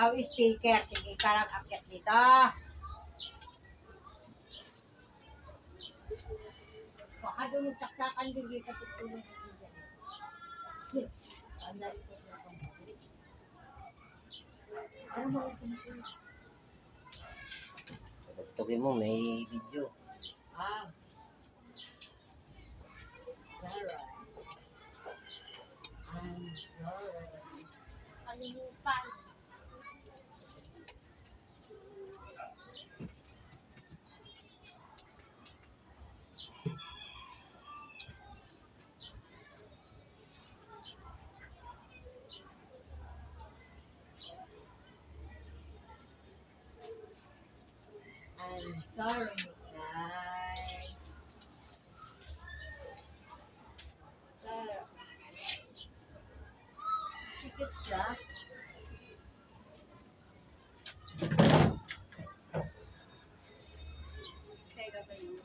Ikaw speaker. Sige, karang akyat dito. Baka doon magsaksakan din dito. Tutulong ko dyan. Andali ko sa pambalik. Ano mo yung pinatulong? Tugtugin mo, may video. Ah. Alright. I'm sorry. Kalimutan. I'm sorry, guys. Sorry. Sikit siya. Kaya ka ba yun?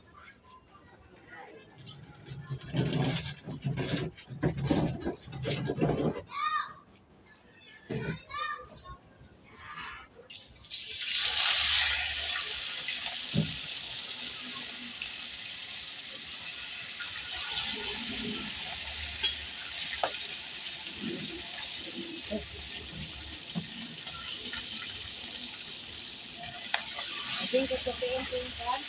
Ating katutuin ko yung kan.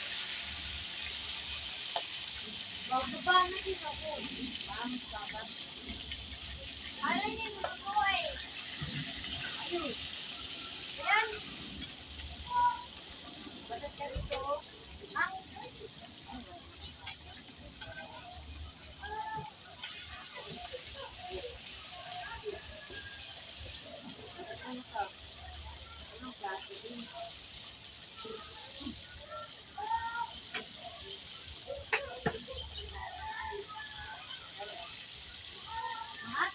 Bababa na din ako. Bam, babab. Ano yun ako eh? Ano? Ayan. Balat ka rito. Ang ano ka? Anong klase din? Lahat?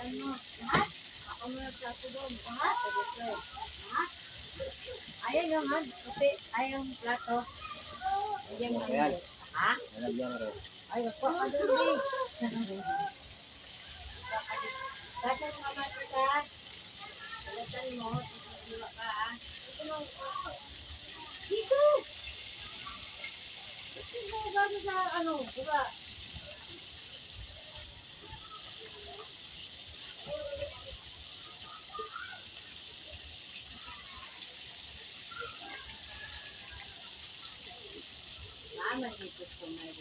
Ano? Lahat? Ako mo nagplato doon. Lahat? Lahat? Ayan yung hand. Kasi ayang plato. Ayan yung hand. Ha? Nalagyan rin. Ay, ako. Ano din? Kasi mga matita. Salatan mo. Diba ka ha? Dito! Dito mo ba sa ano? Diba? Naman dito ko na